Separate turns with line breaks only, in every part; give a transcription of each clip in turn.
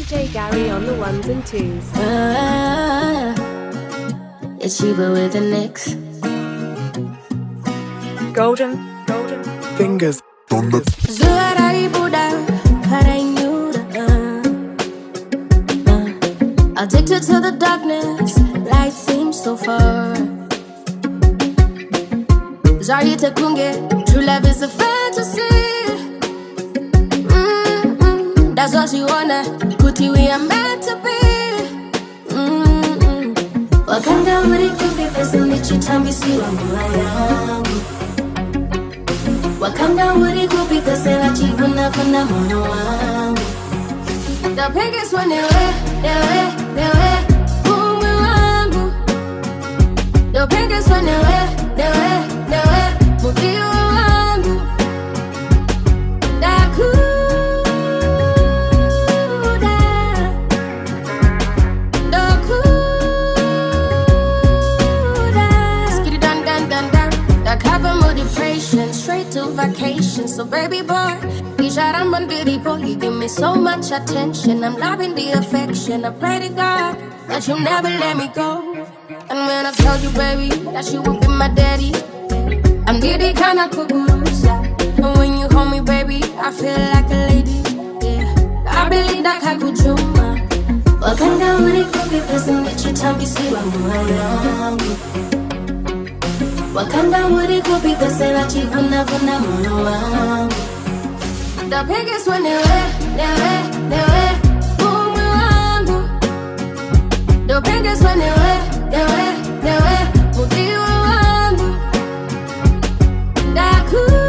DJ Gary on the ones and twos.
It's Sheba with the Knicks.
Golden
fingers on the
addicted to the darkness, light seems so far. Zari Tekunge, true love is a fantasy. That's what you wanna, Kuti we are meant to be. Wakanda uri kupi pesa nichitambi si wangu yangu. Wakanda uri kupi pesa nachivuna vuna moyo wangu. The biggest one newe umwe wangu. The biggest one newe mukio wangu. Dakuda skitty dun. That cover more depression, straight to vacation. So baby boy, you give me so much attention. I'm loving the affection. I pray to God that you'll never let me go. And when I told you, baby, that you would be my daddy, I'm Didi Kana Kuguruza. And when you hold me, baby, I feel like a lady. Yeah, I believe that I could do my. Wakanda uri kupi pesa nichitambi si wangu yangu. Wakanda uri kupi pesa nachivuna vuna moyo wangu. The biggest one newe umwe wangu. The biggest one newe mukio wangu. Dakuda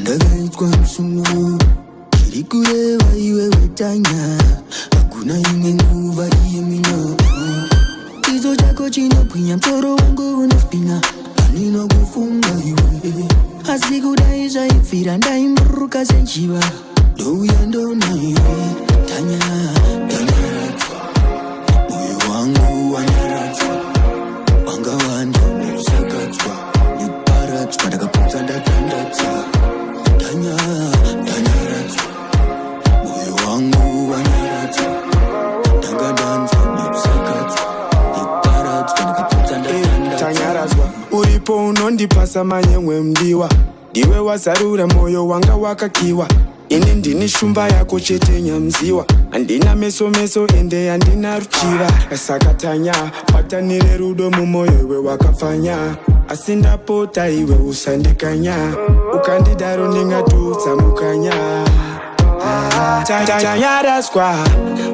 Ndagaitwa msumo Kirikurewa iwe wetanya Hakuna imwe nguva iye mino Izo chako chinopwinya mtoro wangu unafpina Anino kufunga iwe Asikudai zvaipfira ndaimburuka senchiva Ndouya ndona iwe Tanya, tanyaradzwa Moyo wangu wanyaradzwa Wanga wanda nekusakadzwa Neparadzwa ndakapedza ndatandadzwa Tanya, tanyaradzwa Moyo wangu wanyaradzwa Ndangadanzwa nekusakadzwa Neparadzwa ndakapedza ndatandadzwa
Tanyaradzwa uripo unondipasa manyemwe mdiwa Ndiwe wazarura moyo wanga wakakiwa Ini ndini shumba yako chete nyamziwa Andina meso meso ende andina ruchiva Saka tanya patanire rudo mumoyo iwe wakafanya Asinda pota iwe usandikanya Ukandidaro ningatutsa mukanya Tanyaradzwa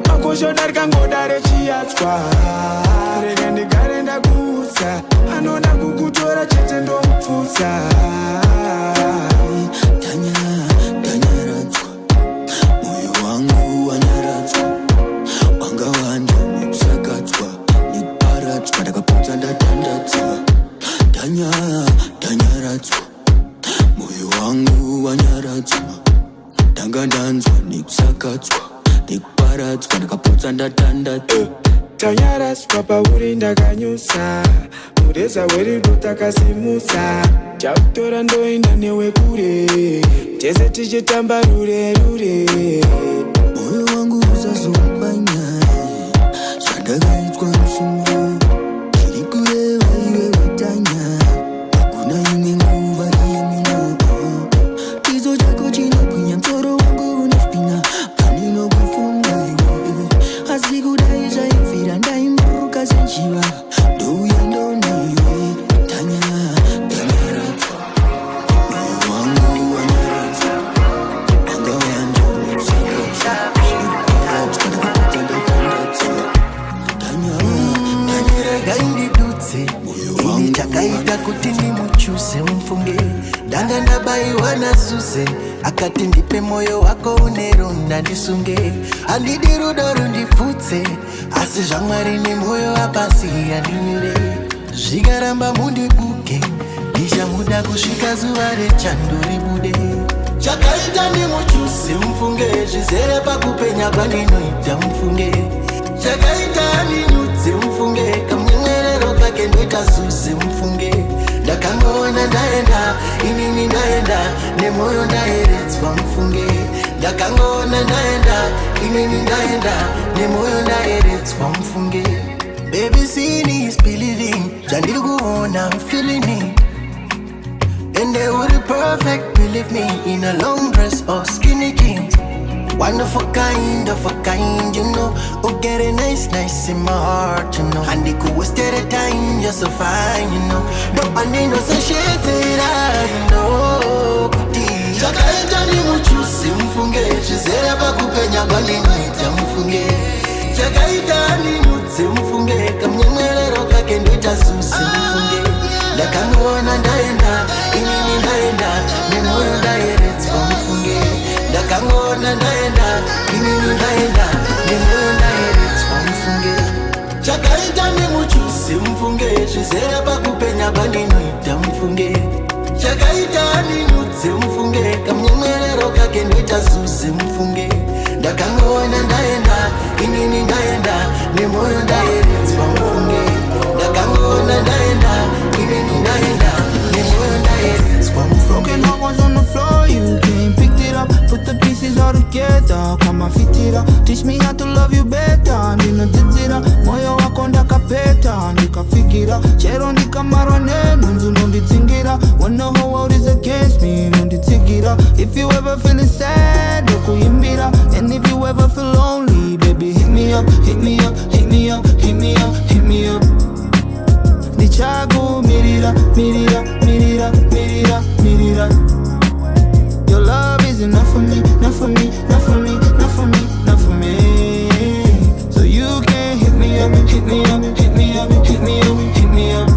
Makosho darika ngodare chiyatswa Rega ndigare ndakutsa Anoda kukutora chete ndomupfutsa
Tanyaradzwa Moyo wangu wanyaradzwa Wanga wanda nekusakadzwa Neparadzwa ndakapedza ndatandadzwa Tanyaradzwa Moyo wangu wanyaradzwa Ndangadanzwa nekusakadzwa Neparadzwa ndakapedza ndatandadzwa
Tanyaradzwa pauri ndakanyusa Mureza werudo takasimutsa Chakutora ndoenda newe kure Tese tichitamba rure rure
Moyo wangu usazopanya Zvandakaitwa msumo Kirikurewa iwe wetanya Hakuna imwe nguva iye mino Izo chako chinopwinya mtoro wangu unafpina Panino kufunga iwe Asikudai zvaipfira ndaimburuka senchiva Ndouya ndona iwe Tanyaradzwa Moyo wangu wanyaradzwa Wanga wanda nekusakadzwa Neparadzwa ndakapedza ndatandadzwa
Gaindidutse ini chakaita kuti ndimuchuse mfunge Ndanga ndabaiwa nasuse akati ndipe moyo wako uneronda ndisunge Handidi rudo rundipfutse asi zvamwari nemoyo wapasi andimire Zvikaramba mundibuke ndichamuda kusvika zuva rechando ribude Chakaita ndimuchuse mfunge zvizere pakupenya kwandinoita mfunge Chakaita ndinyudze mfunge kamwenwerero kake ndoita zuse mfunge Ndakangoona ndaenda inini ndaenda nemoyo ndaeredzwa mfunge Ndakangoona ndaenda inini ndaenda nemoyo ndaeredzwa mfunge Baby seeing is believing Jandiri kuona I'm feeling it And they would be perfect believe me In a long dress or skinny jeans Wonderful kind of a kind, you know. Oh, get it nice in my heart, you know. And they could waste their time, you're so fine, you know. Nobody knows a shit that you know. Chakaita ni muchusi mfunge Chizera pakupenya bali noita mfunge Chakaita ni nyudze mfunge Kamnyemwerero kake ndoita zuse mfunge Ndakangoona ndaenda, inini ndaenda Nemoyo ndaeredzwa mfunge Ndakangoona ndaenda, inini ndaenda Nemoyo ndaeredzwa mfunge Chakaita ni muchusi mfunge Chizera pakupenya bali noita mfunge Chakaita ni nyudze mfunge Kamnyemwerero kake ndoita zuse mfunge Ndakangoona ndaenda, inini ndaenda Nemoyo ndaeredzwa mfunge Ndakangoona ndaenda, inini ndaenda Nemoyo ndaeredzwa mfunge
Broken heart was on the floor, you came, picked it up, put the pieces all together, come and fit it up, teach me how to love you better, ndino titira, moyo wako ndakapeta, ndikafikira, chero ndikamara neno, nzuno nditsingira, when the whole world is against me, nditsikira, if you ever feeling sad, ndokuimbira, and if you ever feel lonely, baby hit me up, hit me up, hit me up, hit me up, hit me up. Dichago, mirira, mirira, mirira, mirira, mirira. Your love is enough for me, not for me, not for me, not for me, not for me. So you can hit me up, hit me up, hit me up, hit me up, hit me up.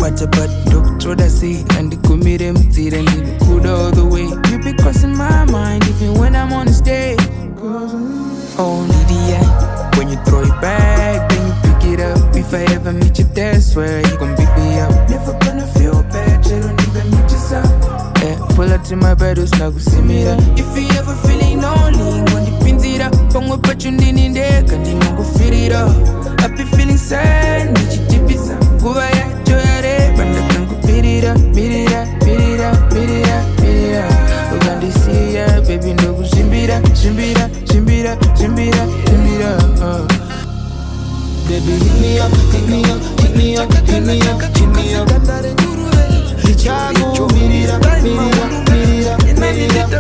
Watch a butt, look through the sea, and the commit empty, and leave it good all the way. You be crossing my mind, even when I'm on the stage. Only the end, when you throw it back, then you pick it up. If I ever meet you there, swear you gon' beat me up. Never gonna feel bad, you don't even meet yourself. Yeah, pull up to my bed, snuggle, see me there. If you ever feeling lonely, when you pin it up, come with put you in there, can't you go fit it up? I be feeling sad, need you dip it up. Go ahead, joy it, but I can go beat it up, beat it up, beat it up, beat it up, beat it up. We're gonna see ya, baby, no go shimbira, shimbira, shimbira, shimbira, shimbira.
Baby, hit me up, hit me up, hit me up, hit me up, hit me up. Chicago, mirira, mirira, mirira, mirira, mirira.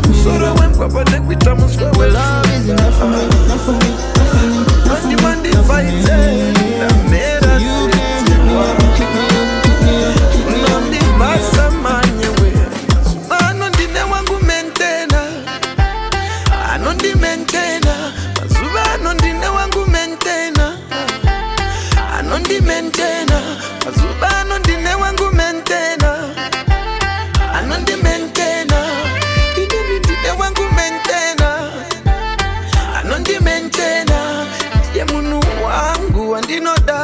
Well, love is enough for me, enough for me, enough for me, enough for me, enough for me. You can hit me up, hit me up, hit me up, hit me up, hit me up.
Anondine wangu mentena, anondi mentena, mazuba anondine wangu mentena, anondi mentena, mazuba anondine wangu mentena, anondi mentena, idine wangu mentena, anondi mentena, ye munu wangu andinoda,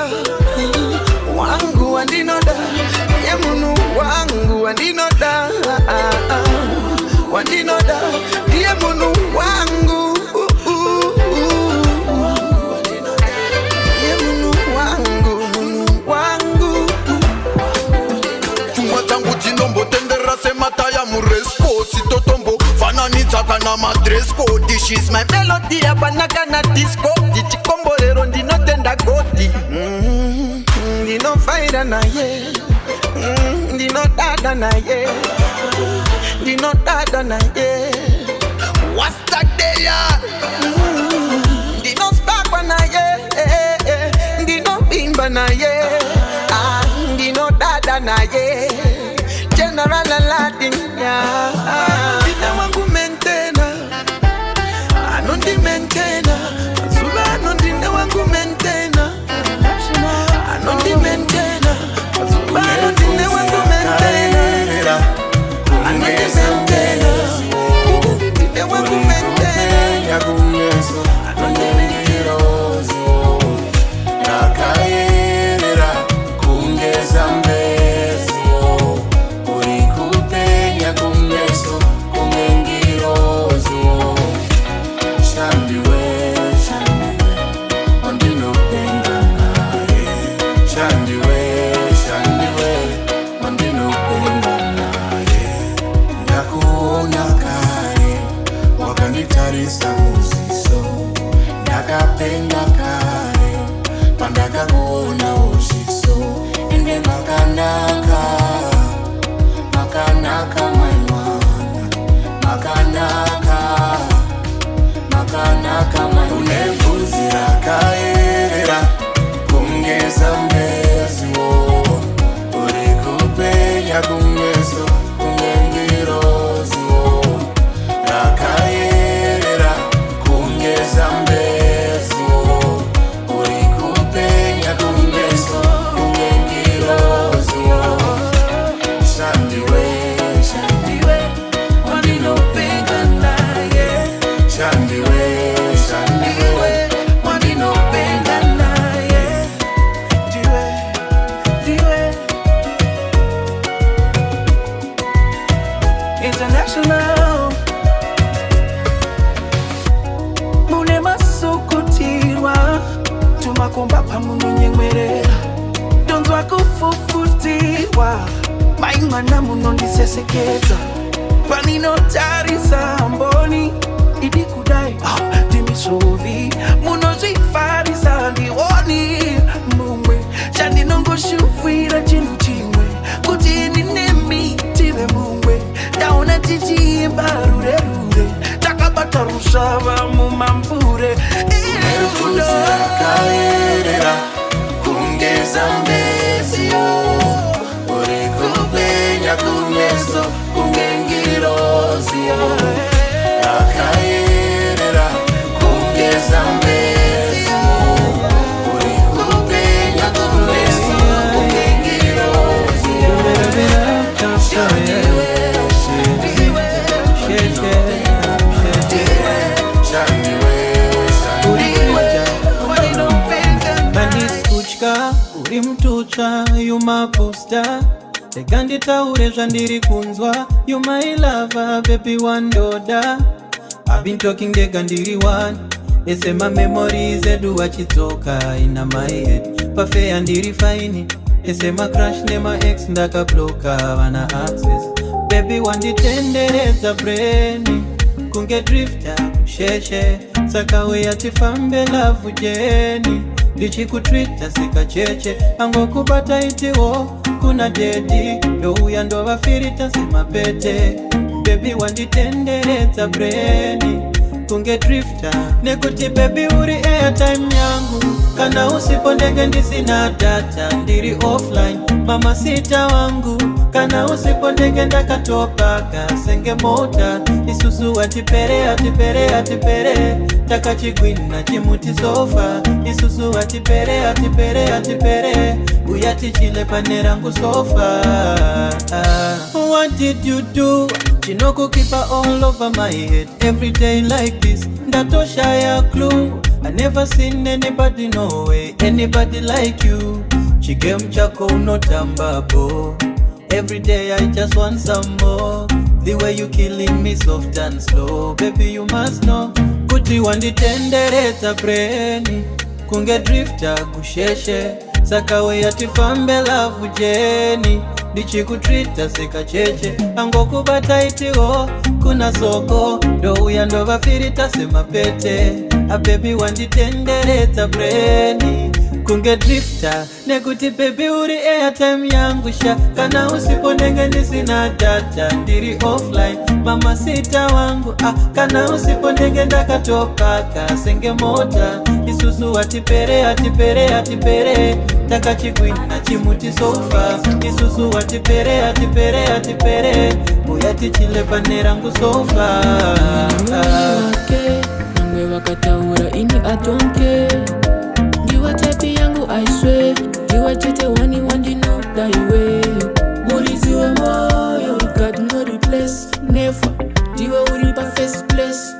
wangu andinoda, ye munu wangu andinoda. Wandinoda, diye munu wangu, diye munu wangu.
Tumatangu tinombo tendera se mataya muresco. Sito tombo, fanani taka na madresco. This is my melody, abanaka na disco. Dichi komborero ndino tenda goti.
Ndino faida na ye, ndino dada na ye. Dino dada na ye, what's that day ya? Dino spakwa na ye, dino bimba na ye, dino dada na ye, General Aladdin ya. Dino wangu mentena, anondi mentena, azuba anondi wangu mentena, anondi mentena, azuba anondi wangu mentena.
International Mune masukutirwa Tumakomba pamuno nyengmerera Donzwa kufufutirwa Maingana muno ndisesekeza Panino tarisa amboni Idi kudai Dimisovi Muno zifarisa ndiwoni Mumwe Chandi nongo shufira chinu chimwe Kutini nemi tive mumwe Dauna titi mbarure rure Takabata rusaba mumambure
Kuzira kaerera Kungeza mbezio Uri kupenya kumeso Kungengirozio Akaerera Kungeza mbezio Uri kupenya kumeso Kungengirozio
uri mtutsva you my booster ndeganditaure zvandiri kunzwa you my lover baby wandoda I've been talking ndega ndiri one ese ma memories edu achidzoka ina my head pafeya ndiri fine ese ma crush nema ex ndakabloka vana access baby wanditenderedza brain kunge drifter kusheshe saka we atifambe love jeni ndichikutreata sikacheche angokubata itiwo kuna dedi ndouya ndovafirita semapete baby wanditenderedza brain kunge drifter nekuti baby uri airtime yangu kana usipo ndenge ndisina data ndiri offline mama sita wangu kana usipo ndenge ndakatopaka senge mota isusu atipere atipere atipere takachigwina chimuti sofa isusu atipere atipere atipere uyati chile panerangu sofa What did you do? Chinokukipa all over my head every day like this ndatosha ya clue I never seen anybody no way anybody like you chigem chako unotamba bo every day I just want some more the way you killing me soft and slow baby you must know kuti wanditenderedza brain kunge drifter kusheshe saka we atifambe love jeni ndichikutreata sikacheche angokubata itiwo kuna soko ndouya ndovafirita semapete abebi wanditenderedza brain kunge drifter nekuti baby uri airtime yangu sha kana usipo ndenge ndisina data ndiri offline mama sita wangu kana usipo ndenge ndakatopaka senge mota isusu atipere atipere atipere takachigwina chimuti sofa isusu atipere atipere atipere uyati chile panerangu sofa
Nangwe wakataura ini atonke Ndiwa type yangu I swear Ndiwa chete wani wandi no daiwe Murizi wa moyo God no replace Never Ndiwa uripa first place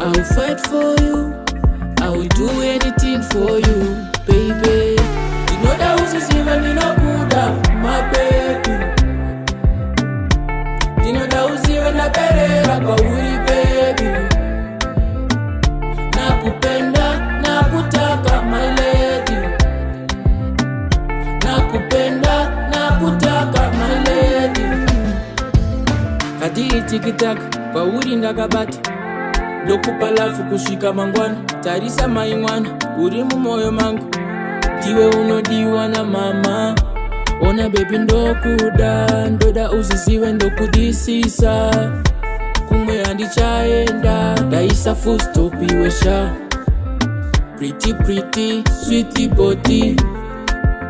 I will fight for you I will do anything for you Baby You know that was just even in a Buddha My baby You know that was even a better Rakawuri baby Nakupenda, nakutaka my lady Nakupenda, nakutaka my lady Kati tikitaka, kwa uri ndakabati Dokupa lafu kushika mangwana Tarisa maingwana, uri mumoyo mangu Diwe unodiwa na mama Ona baby ndokuda Ndoda uzisiwe ndokudisisa Kumwe andichaenda Daisa full stop iwesha Pretty pretty, sweetie body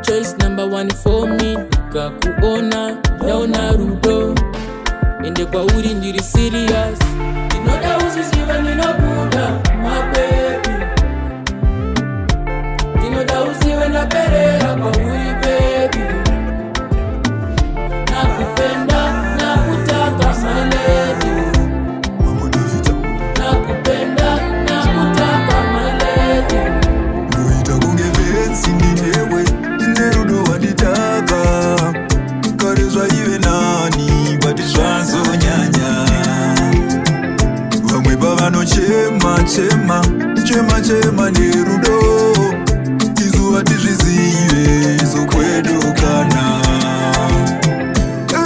Choice number one for me Nikakuona, naona rudo Ende kwa uri ndiri serious Dinoda uzisiwe ninakuda My baby Dinoda usiwe na perera kwa uri baby Nakupenda, nakutaka my lady Nakupenda, nakutaka my lady
Noita kunge vensi ndinewe Nerudo wanditaka Karezwa iwe nani Bati zvanzo nyanya Vamwe pavano chema chema Chema chema nerudo Izuva tizvizive Zokwedukana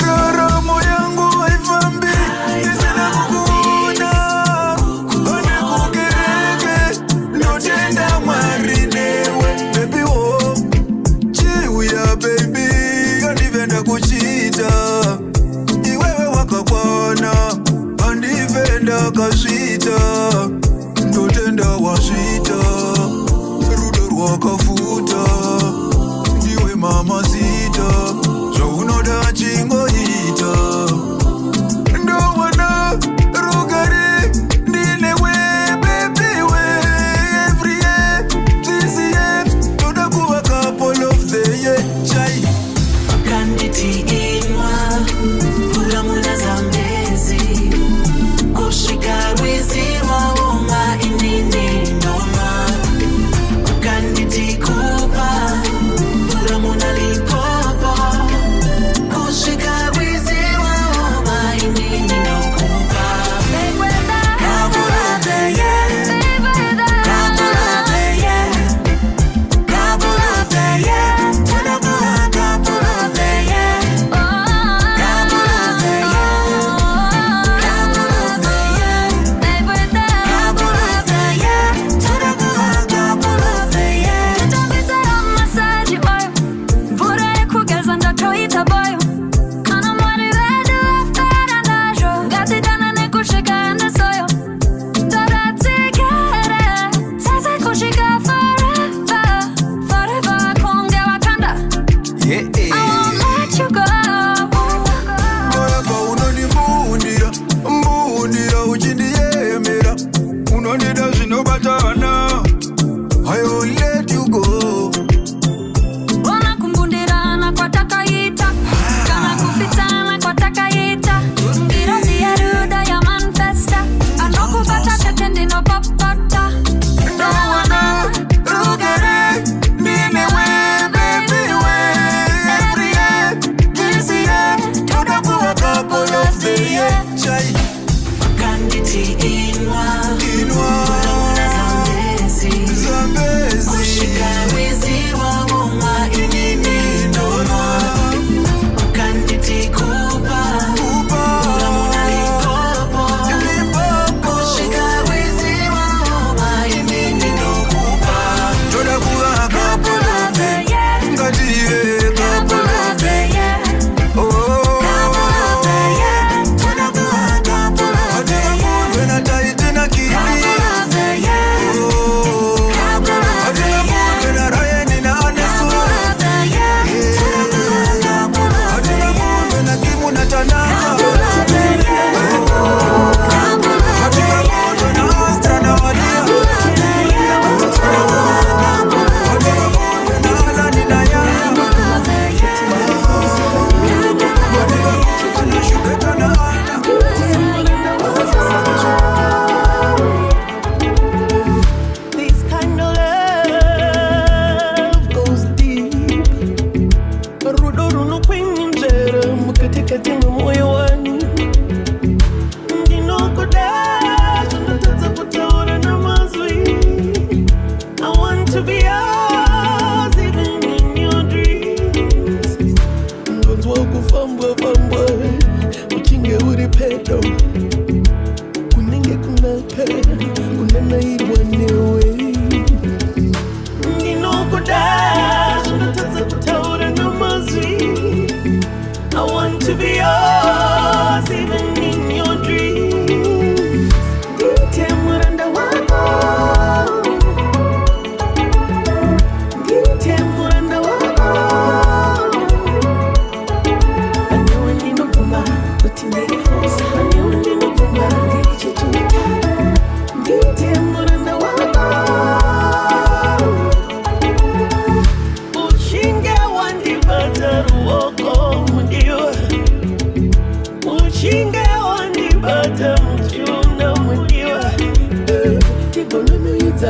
Raramo yangu haifambi Isina kukuna Ane kukereke Notenda mwari newe Baby wo Chiuya baby Andivenda kuchita Iwewe wakakwana Andivenda kasvita Ndotenda wasvita Rudo rwakafuta Ndiwe mama sita Zvaunoda chingoita Ndowana rugare Ndinewe baby we Every year, this year Toda kuva couple of the year Chai
Kanditi inwa Kulamuna zambezi Kushika wizi waoma inini noma Kanditi kupa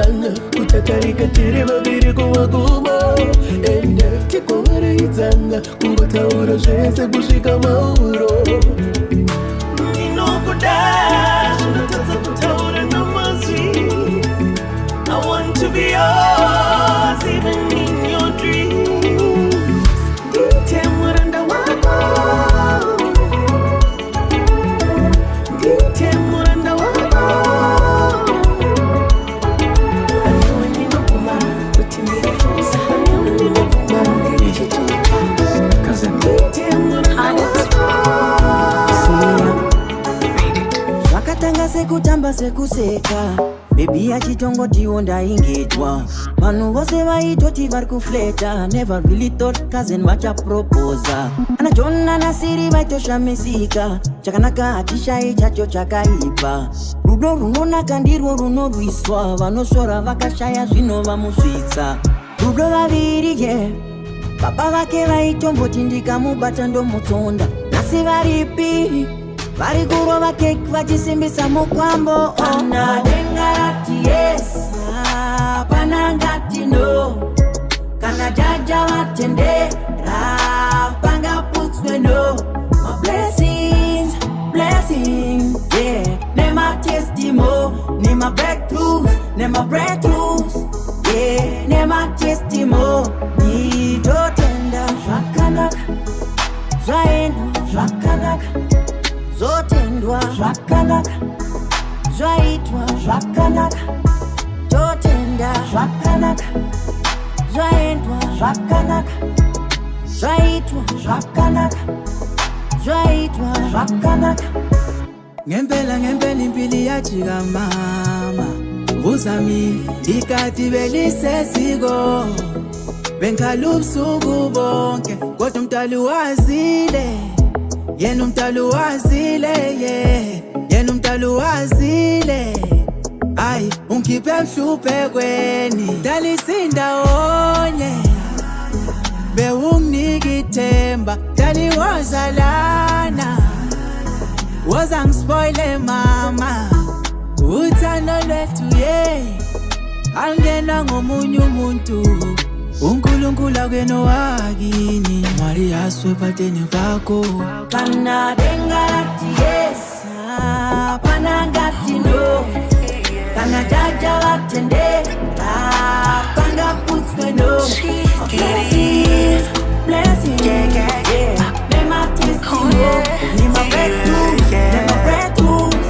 kudzana kutatarika tiri vaviri kuwagumo ende tikovarayidzana kungotaura zvese kusvika mauro ndinokuda zvinotadza kutaura namazvi I want to be yours even in your dreams ndite muranda wako ndite muranda wako
Vakatanga sekutamba sekuseka Baby achitongotiwo ndaingedzwa Vanhu vose vaitoti vari kufleta Never really thought cousin vachaproposa Ana John ana Siri vaitoshamisika Chakanaka hatishai chacho chakaipa Rudo runonaka ndirwo runorwiswa Vanosvora vakashaya zvinova musvitsa Rudo vaviri yeah Baba vake vaitomboti ndikamubata ndomutonda Nasi varipi vari kurova keki vachisimbisa mukwambo Pana denga rati yes Pana ngati no Kana jaja vatendera Panga putswe no My blessings, blessings Yeah, nema testimony Nema breakthroughs, nema breakthroughs Yeah, nema testimony Nitotenda zvakanaka Zvaendwa zvakanaka Zotendwa zvakanaka Zvaitwa zvakanaka Totenda zvakanaka Zvaendwa zvakanaka Zvaitwa zvakanaka Zvaitwa zvakanaka
Ngempela impili yajika mama Uzami ikati belisesiko Benkhala ubusuku bonke kodwa umntali wazile Yena umntali wazile Yena umntali wazile Ay ungikhiphe mhlupekweni Dalisinda onye Bewunginika ithemba Dali wazalana Woza ngispoile mama Uthando lwethu yeah Alungena ngomunye umuntu uNkulunkulu akweno wakini Maria swephateni kwakho
Pana denga rati yes Pana ngati no Kana jaja vatendera Panga putswe no Blessings, blessings Yeah, nema testimony Nema breakthroughs, nema breakthroughs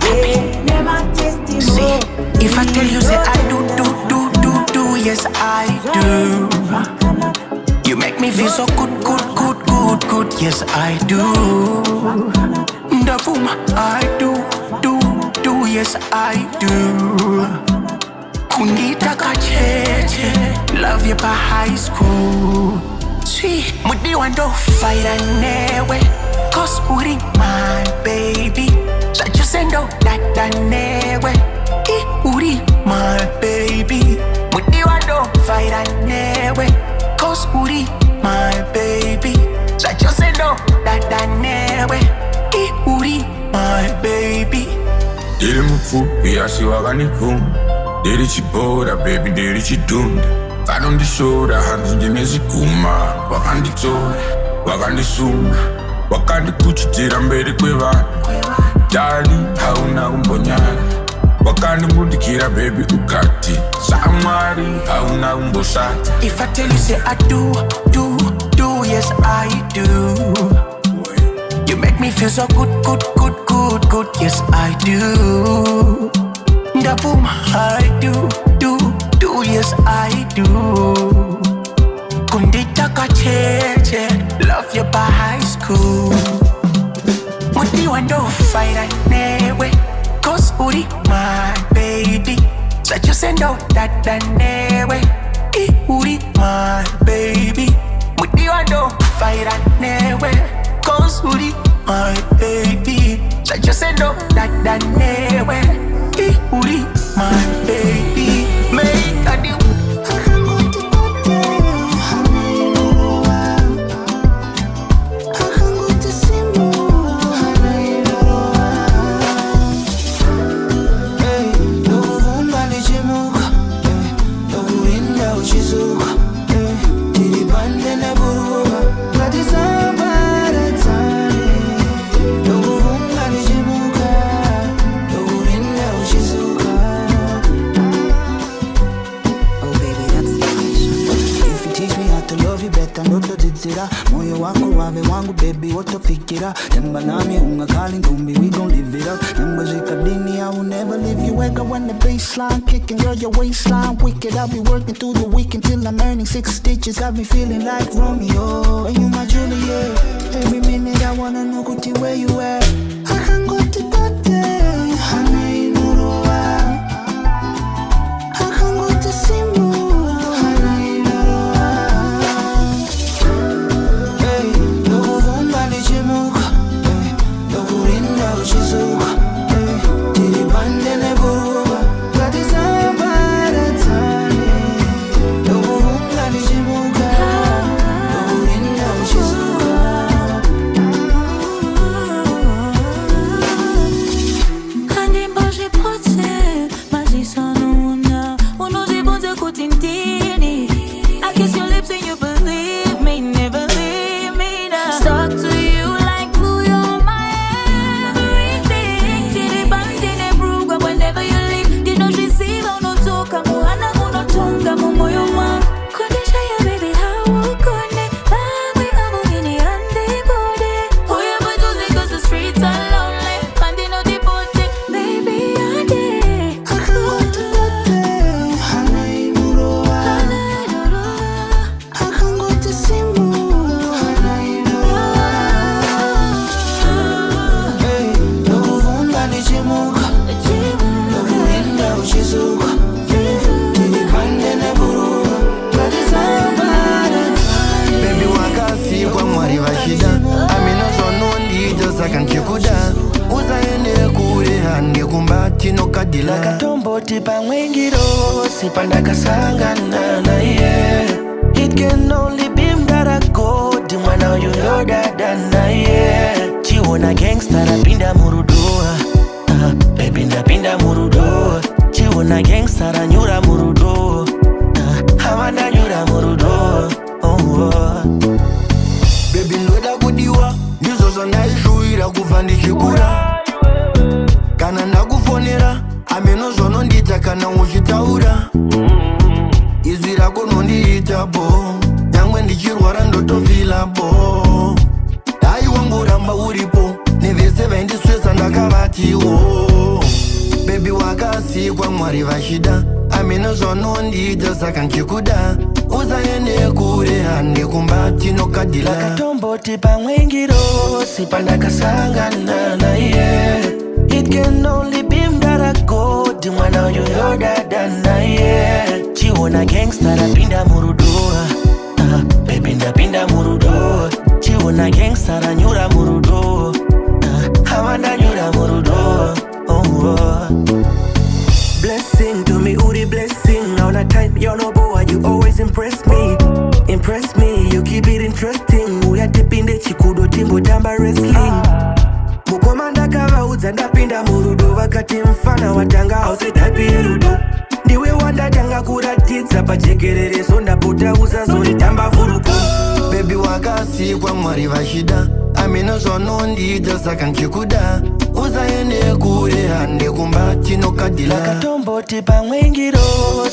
Yeah, nema testimony
If I tell you say I do yes I do You make me feel so good, yes I do Ndavuma I do, yes I do Kundita kacheche, love you by high school Sweet, mudi wando fight newe Cause uri my baby Sacho sendo dada newe Uri my baby Mudi wando fight newe Cause uri my baby Sacho sendo dada newe Uri my baby
Diri mupfupi asiwakanipfuma Diri chibhora baby diri chidunda Kanondishora hanzi ndine ziguma Wakanditora, wakandisuma Wakandikuchitira mberi kwevanhu Dali hauna umbonyana Wakandimudikira baby ukati Samwari hauna umboshati
If I tell you say I do, yes I do You make me feel so good, yes I do Ndavuma I do, yes I do Kundita kacheche, love you by high school Mudi wando fight newe Cause uri my baby Sacho sendo dada newe Uri my baby Mudi wando fight newe Cause uri my baby Sacho sendo dada newe Uri my baby Make a deal
fikira moyo wako wave wangu baby woto fikira Temba nami unga kali ngumbi we gon' live it up Nemba zika dini I will never leave you Wake up when the bassline kicking girl your waistline wicked I'll be working through the week until I'm earning 6 stitches Got me feeling like Romeo and you my Juliet Every minute I wanna know Gucci where you at I can go to Bote Honey Nuruwa I can go to Simu Honey Nuruwa Hey, Nugu Vumba ni Chimuka Hey, Nugu Rinda Uchizuka Hey, Tiri Bande ne Buruba Gati Zamba da Tani Nugu Vumba ni Chimuka Nugu Rinda Uchizuka
I kiss your lips and you believe me, never leave me now. Stuck to you like glue, you're my everything. Tiri bandi ne bruga whenever you leave. Dino receive no toka muhana uno tonga moyo mwa. Kondesha ya baby how ukone Bagwe abu hini andi bode. Huya bajuzi cause the streets are lonely. Bandi no deporte, baby ade.
Baby wakasi kwa mwari vashida Amino zonondi josaka nchikuda Uzaende kure handi kumbati no kadila Katomboti pangwengiro Sipanda kasangana na yeah It can only be mdarako Dimwana you know that na yeah Chiwona gangsta napinda murudua Baby ndapinda murudua Chiwona gangsta ranyura murudua Hamanda nyura murudua Baby ndoda kudiwa Nizo zondaishuira kuva ndichikura Kana ndakufonera Ameno zono ndita kana uchitaura Izwi rako nondiita bo Nyangwe ndichirwara ndotofila bo Dai wangu ramba uripo Nevese vaindiswesa ndakavatiwo Baby wakasi kwa mwari vashida Ameno zono ndita saka nchikuda Uzaende kure handi kumbati no kadila Katomboti pangwengiro Sipanda kasangana na yeah It can only be mdarako Dimwana you know that na yeah Chiwona gangsta napinda murudua Baby ndapinda murudua Chiwona gangsta ranyura murudua Hamanda nyura murudua Blessing to me, uri blessing All the time, you're no boy, you always impress me Impress me, you keep it interesting Uya tipinde chikudo timbo tamba wrestling Mukomanda kava udza ndapinda murudo Vakati mfana watanga hause tapirudo Ndiwe wandatanga kuratidza pajekerereso Ndapota uzazori tamba furuko Baby wakasi kwa mwari vashida Amino zonondita saka nchikuda Uzaende kure hande kumbati no kadila Katomboti pangwengiro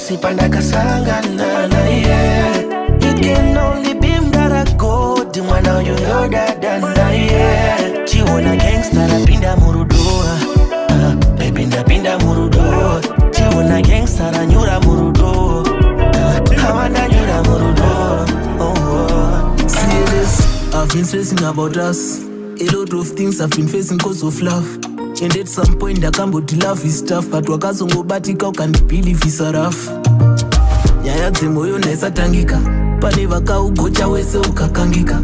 Sipanda kasangana na yeah It can only be mdarako Dimwana you know that na yeah Chiwona gangsta napinda murudua Baby ndapinda murudua Chiwona gangsta ranyura murudua Hamanda nyura murudua
See this, I've been stressing about us A lot of things I've been facing cause of love And at some point I can't but love is tough But wakazongobatika ukandibhilivhisa rafu Nyaya dzemoyo ndaisatangika Pane vakaugocha wese ukakangika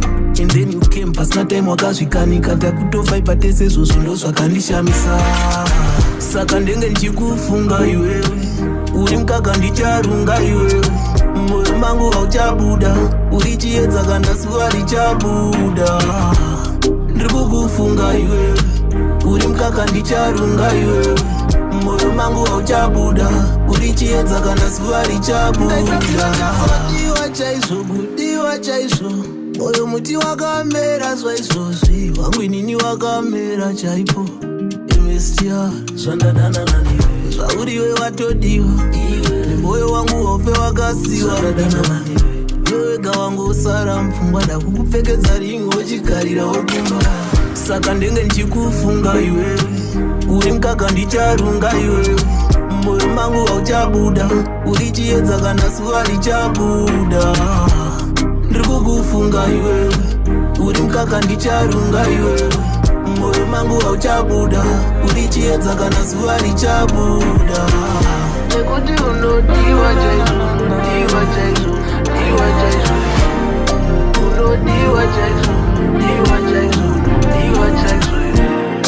And then you came pasina time wakazvikanika Takutofaipa tese zvozvo ndo zvakandishamisa Saka ndenge ndichikufunga iwewe Uri mkaka ndicharunga iwewe Moyo mangu hauchabuda Uri chiedza kanda suva richabuda Ndiri kukufunga iwewe Uri mkaka ndicharunga iwewe Moyo mangu hauchabuda Uri chiedza kanda suva richabuda Diwa chaizvo, kudiwa chaizvo Moyo muti wakamera zvaizvozvi Wangu inini wakamera chaipo Imestia, zvandadana naniwe Zvauriwe watodiwa Moyo wangu hofe wakasiwa Zvandadana naniwe Wewe gawa wangu usara mfungwa ndakukupfekedza ringo chikarira okumba saka ndenge ndichikufunga iwewe uri mkaka ndicharunga iwewe moyo mangu hauchabuda uri chiedza kana zuva richabuda ndiri kukufunga iwewe uri mkaka ndicharunga iwewe moyo mangu hauchabuda uri chiedza kana zuva richabuda
nekuti unodiwa chaizo unodiwa chaizo diwa chaizo unodiwa chaizo diwa chaizo diwa chaizo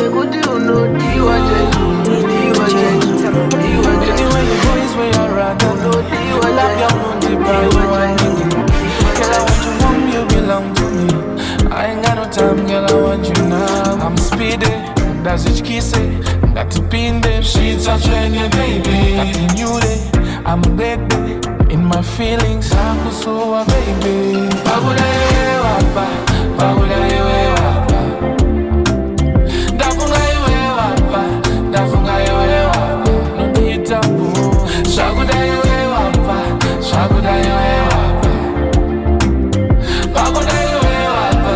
nekuti unodiwa chaizo unodiwa chaizo diwa chaizo when the boys way around unodiwa chaizo diwa chaizo
girl I want you home you belong to me I ain't got no time girl I want you now I'm speedy that's it kise ngatipinde she's a trendy baby ngatinyure I'm baby in my feelings akusuwa baby pakuda iwe wapa pakuda iwe wapa ndafunga iwe wapa ndafunga iwe wapa nobita shakuda iwe wapa shakuda iwe wapa pakuda iwe wapa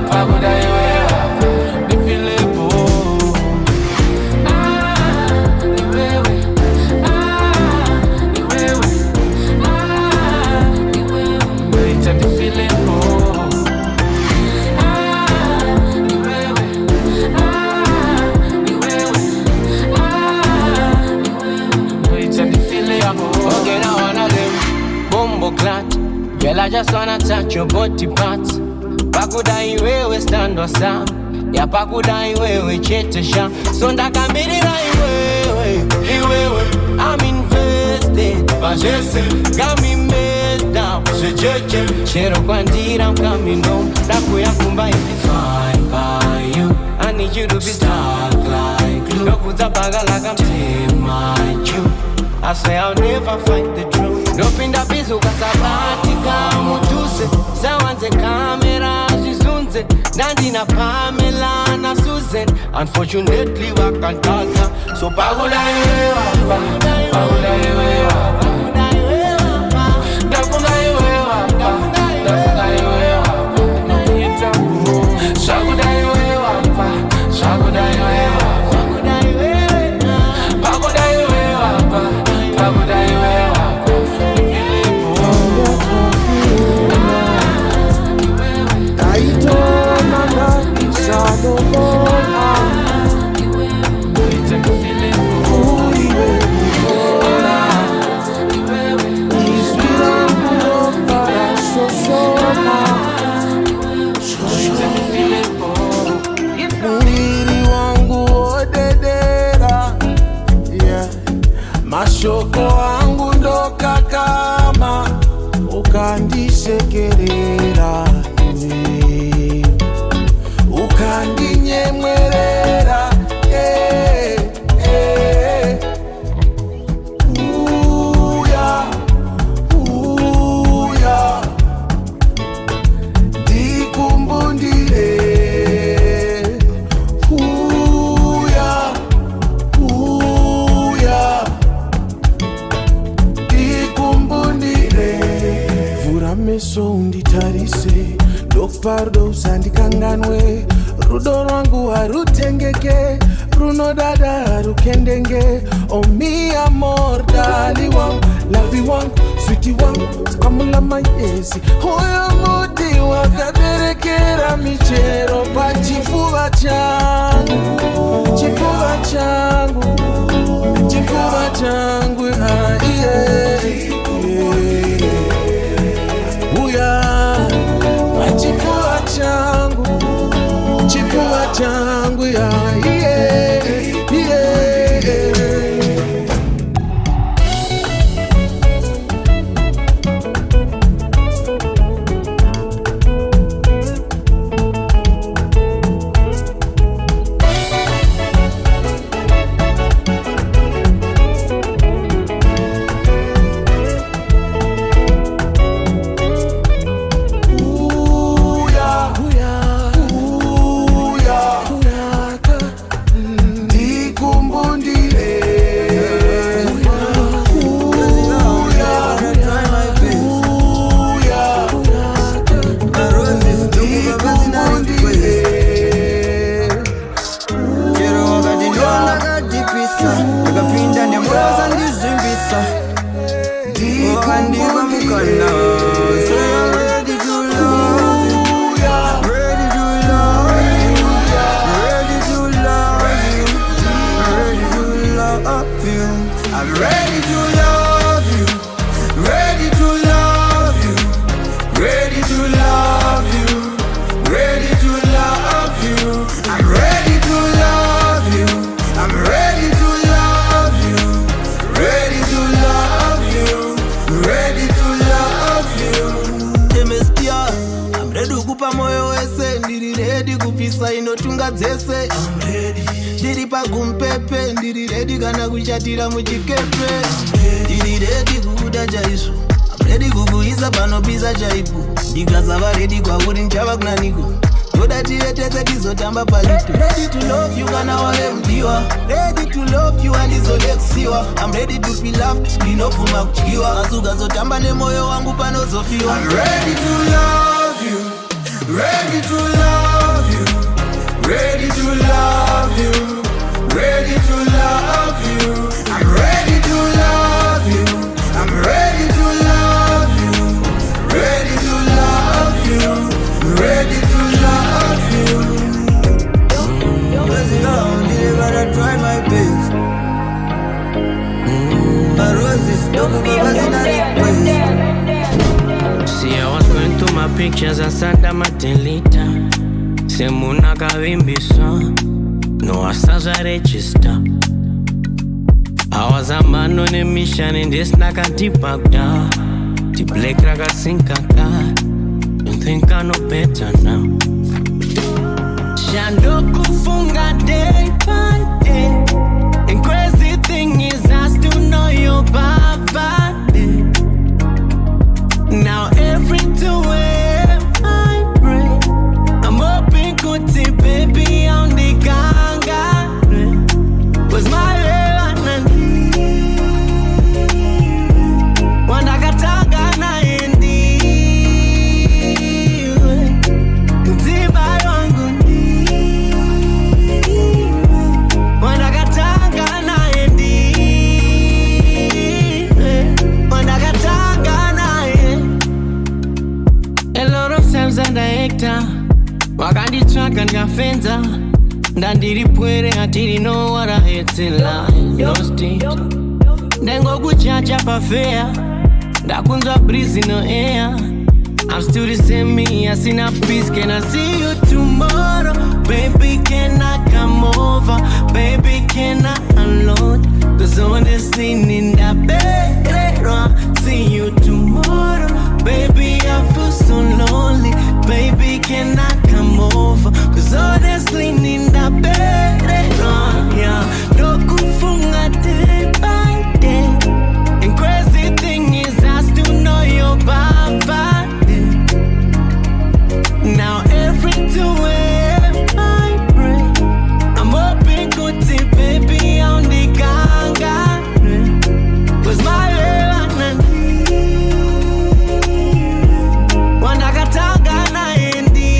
pakuda iwe wapa nifilipo
Girl, I just wanna touch your body parts. Pakuda iwewe stand or sam. Ya pakuda iwewe chete sham. So ndakamilira iwewe I'm invested. Bajese, got me messed up. Jejeje, shero kwandira I'm coming home. Dakuya kumba if it's fine by you. I need you to be stuck like glue. Dokuza baga like I'm take you. I say I'll never find the truth. Dopinda bizu kasabatika mutuse Sawanze kamera zizunze Nandina Pamela na Susan Unfortunately wakantata So pakuda iwe wapa Pakuda iwe wapa Dafunga iwe wapa Dafunga iwe wapa Nita Shakuda iwe wapa Shakuda iwe wapa Pakuda iwe wapa Pakuda iwe wapa
Mwili wangu odedera, yeah. Mashoko wangu ndo kakama ukandisekerera ukandinyemwerera uya uya ndikumbundire uya uya ndikumbundire vura meso unditarise ndopardo usandikanganwe rudo rwangu harutengeke runodada harukendenge oh mi amor dali wangu lavi wangu switi wangu skamula mayezi huyo muti wakaberekera michero pachifuva changu chifuva changu chifuva changu uya chifuva changu chifuva changu
Ndiri pagumpepe, ndiri ready kana kuchatira muchikepe. Ndiri ready kukuda chaiso, I'm ready kukuisa panopisa chaipo. Ndikasava ready kwauri nchava kunaniko, toda tivetese tizotamba palito. Ready to love you kana wave mdiwa, ready to love you andizodekusiwa. I'm ready to be loved, ndinofuma kutyiwa. Asukazotamba nemoyo wangu panozofiwa. I'm ready to love you, ready to love you. Ready to love you, ready to love you. I'm ready to love you, I'm ready to love you. Ready to love you, ready to love you. Listen on, but I try my best. My roses don't go back in.
See, I was going through my pictures and Santa Martelita. Semuna kavimbisa, no asaza register. I was a man on a mission in this nakatipakda. The black raga sinkaka. Don't think I know better now. Shando kufunga day by day. And crazy thing is I still know your body. Now every 2 a.m. I pray. I'm up in Kuti, baby, on the ganga. Was my Levanani. Wanakatanga na endi. Mtima wangu ni. Wanakatanga na endi. Wanakatanga na endi. A lot of times and I hector. Wakanditraka ndikafenza ndandiripwere hatiri know what I hate in life. No state ndengokuchacha pafea ndakunzwa breeze no air. I'm still the same me, I seen a peace. Can I see you tomorrow? Baby, can I come over? Baby, can I unload? Cause honestly, in that bed, see you tomorrow. Baby, I feel so lonely. Baby, can I come over? Cause honestly, in that bed, yeah. Don't kufunga day by day. And crazy thing is, I still know your body. Now every 2 a.m. I pray. I'm up in Kuti, baby, on the ganga. Was my Levanani. Wanakatanga na endi.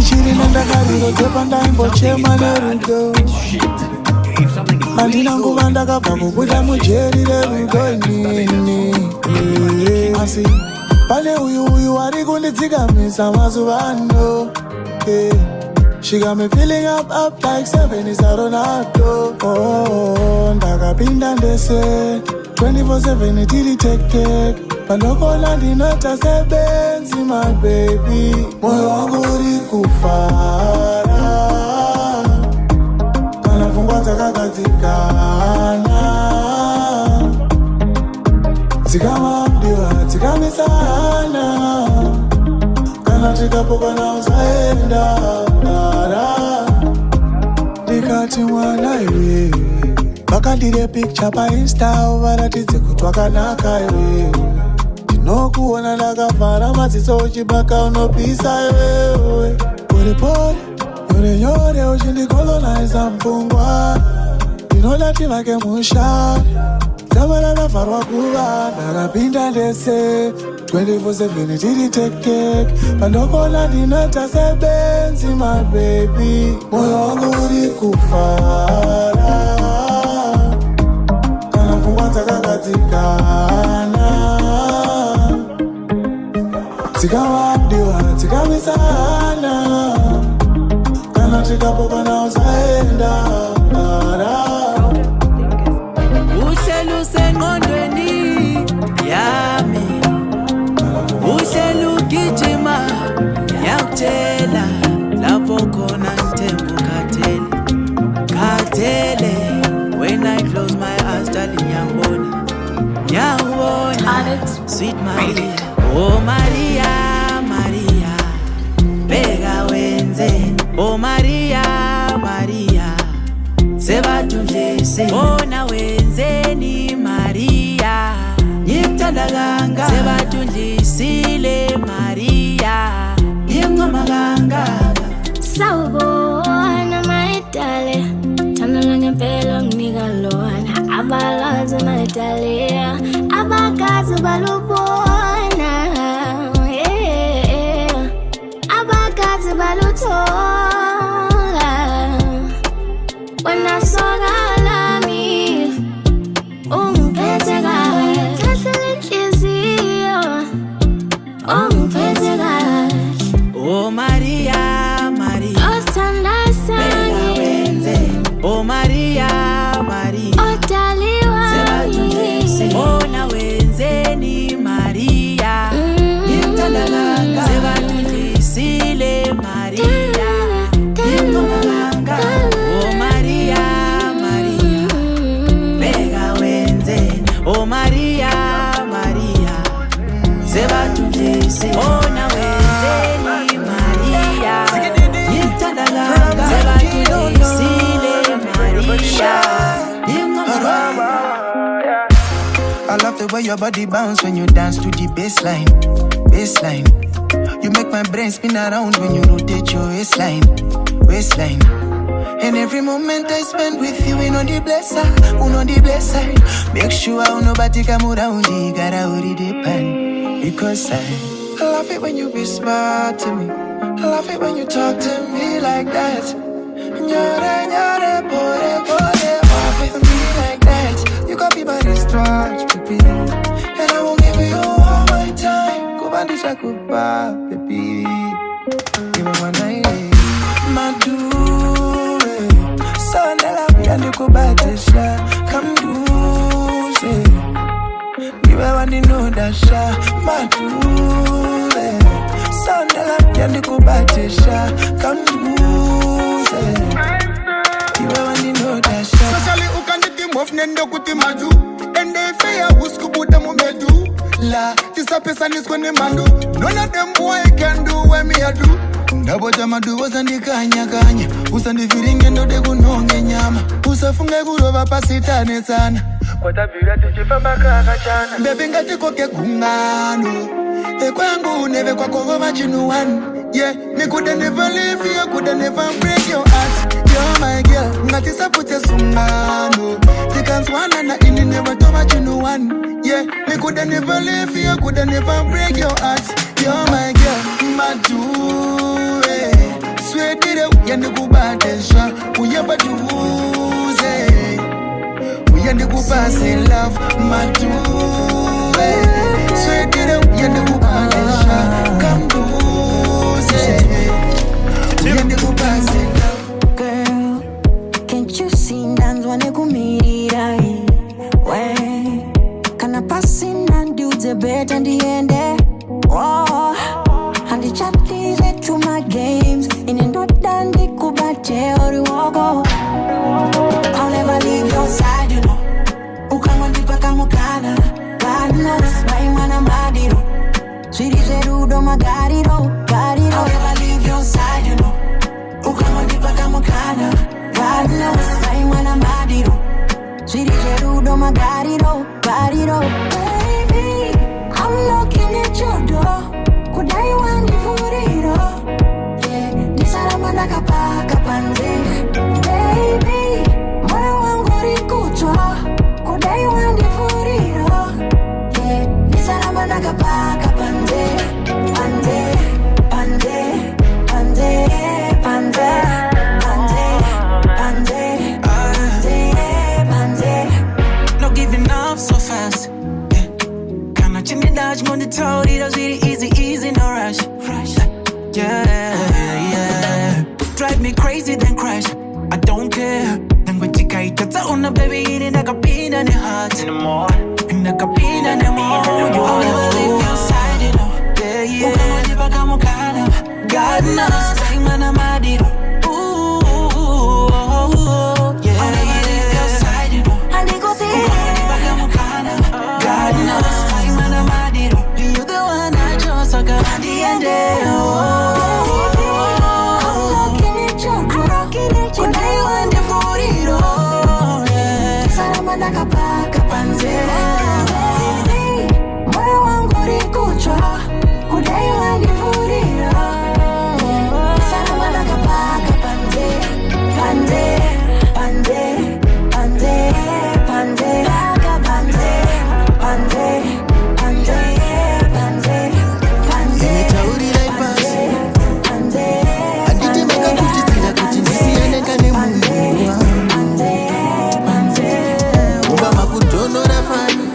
Ndichiri nandakariro dzepanda imbochema nerudo Andina nguva ndakabva kubuda mujeri rerudo inini Asi pane uyu ari kundidzikamisa mazuva ano She got me feeling up like 7 is a Ronaldo Ndakapinda ndese 24/7 itiri tek Pandokola ndinota sebenzi my baby Moyo wangu uri kufara Kana fungwa dzakagadzikana Dzikamabdiwa, dzikamisana Kana tikapokana usaenda Ndikati mwana iwe Vakandire picture pa Insta Varatidze kuti wakanaka iwe Ndinokuona ndakavhara madziso uchibaka unopisa iwewe Pori nyore uchindikolonize mfungwa Ndinodati vake musha Zavara navharwa kuva Ndakapinda ndese 24/7 tiri tek Pandokola ndinota sebenzi my baby Moyo wangu uri kufara Kana fungwa dzakagadzikana Dzikamabdiwa, dzikamisana Kana tikapokana usaenda
Uhlelu sengqondweni yami Uhlelu gijima yakutshela lapho khona ngithemba khathele when I close my eyes darling ngiyabona sweet Maria oh Maria beka wenze oh Maria sebathunjese bona wenzeni Maria ngikuthanda kangaka sebathunjisile Maria ngingoma kangaka
sawubona my darling thanda ngempela nginika lona abalazi my darling abakazi balubona abakazi baluthola Wena soka lami ungiphethe kahle thatha lenhliziyo ungiphethe kahle
Oh Maria
osithanda sangi
Oh Maria
odaliwa
bona wenzeni Maria ngikuthanda kangaka sebathunjisile Maria ngingoma kangaka Oh Maria beka wenzeni Oh Maria sebathunjisile bona wenzeni Maria ngikuthanda kangaka sebathunjisile Maria
I love the way your body bounce when you dance to the baseline. You make my brain spin around when you rotate your waistline. And every moment I spend with you, on the blesser. Make sure nobody come around, you gotta hold it depend. Because I love it when you be smart to me. I love it when you talk to me like that. Nyore, walk with me like that. You got me by the stretch, baby. And I won't give you all my time. Kubandisha kupa, baby. Give me one night. Madure. Sondela pia nikubatisha. Come do, say. Niwe wani no dasha. Madure. Sondela pia nikubatisha. Come do, say. Niwe wani no dasha.
Socially ukanditi move nendo kuti maju. Ende feya uskubuta mumedu. La, tisa pesa niskone mandu. None of them boy can do what me I do. Ndabo jamadu wasandikanya usandiviringe ndode kunonge nyama usafunge kurova pasitane sana
Watabira tichifamba kakachana
Baby ngati koke kungano Ekwangu neve kwa kogoma chinuwan Yeah, me coulda never leave you, coulda never break your heart You're my girl, ngati sapute sungano Tikanswana na ini never toma chinuwan Yeah, me coulda never leave you, coulda never break your heart You're my girl, Madure uyende kubatesha uyeba tuuze uyende kupase love matuwe swetire uyende kubatesha kambuze uyende kupase love.
Girl, can't you see ndanzo wane kumirira we kana passing and do the bet and the end oh and the chat lead to my games in and not done the kubate or wogo I'll never leave your side you know ukamwandipa kamukana God knows my mana madiro sweetie zerudo magariro gariro I'll never leave your side you know ukamwandipa kamukana God knows my mana madiro sweetie zerudo magariro gariro baby I'm knocking at your door kudai wanifuriro yeah nisaramanda kapaka panze baby moyo wangu rikuchwa kudai wanifuriro yeah nisaramanda kapaka panze panze panze panze panze panze panze panze
no giving up so fast kana chini dodge on the toe it really easy no rush yeah drive me crazy then crash I don't care then when you get it on baby it like a pain in the heart anymore and like a pain anymore you never leave your side you know yeah ukamwandipa kamukana God knows time and I'm at it ooh yeah I'll never leave your side you know ukamwandipa kamukana God knows time and I'm at it you're the one I just suck at the end
Kapaka panze moyo wangu rikuchwa kudai wanifurira saramanda kapaka panze panze panze panze panze panze panze panze panze panze
imetaurira ipasi anditi makakuchitsira kuti ndisiende kane munhu makudhonora fani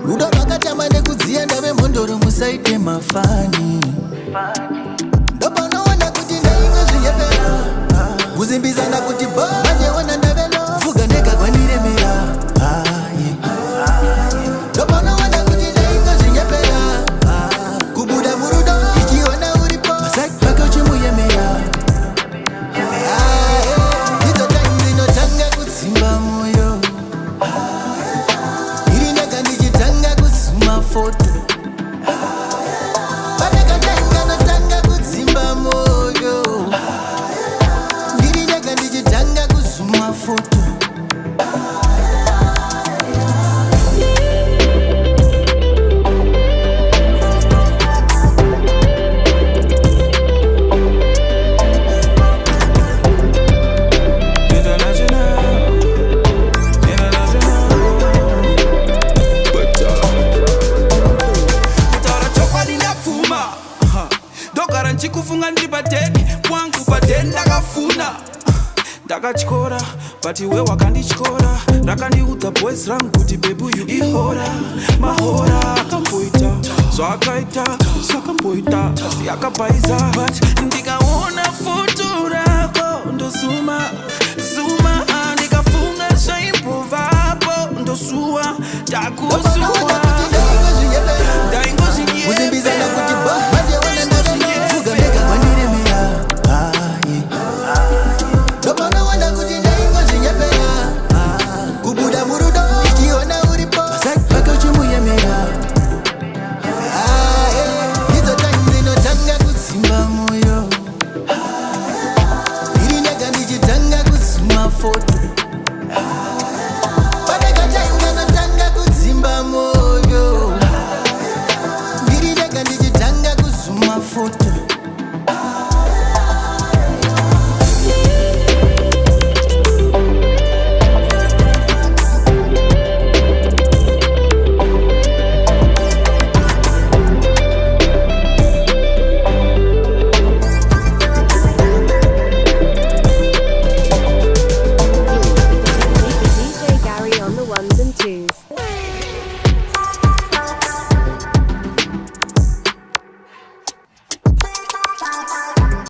rudo rwakatama nekudziya ndave mhondoro musaite mafani ndopanoona kuti ndainge zvinyepera kuzimbisana kuti bo manyeona ndaveno fuga ndegagwaniremera ndopanoona kuti ndainge zvinyepera kubuda murudo ichiona uripo masaki pake uchimuyemera idzo time dzinotanga kutsimba moyo irinega ndichitanga kusuma foto panekatanga notanga kutsimba moyo irinega ndichitanga kusuma foto
kufunga ndiri pateni wangu pateni ndakafunda ndakachikora but iwe wakandichikora rakandiudza boys rangu kuti bebu you ihora mahora akamboita zvaakaita sakamboita asi akapaiza but ndika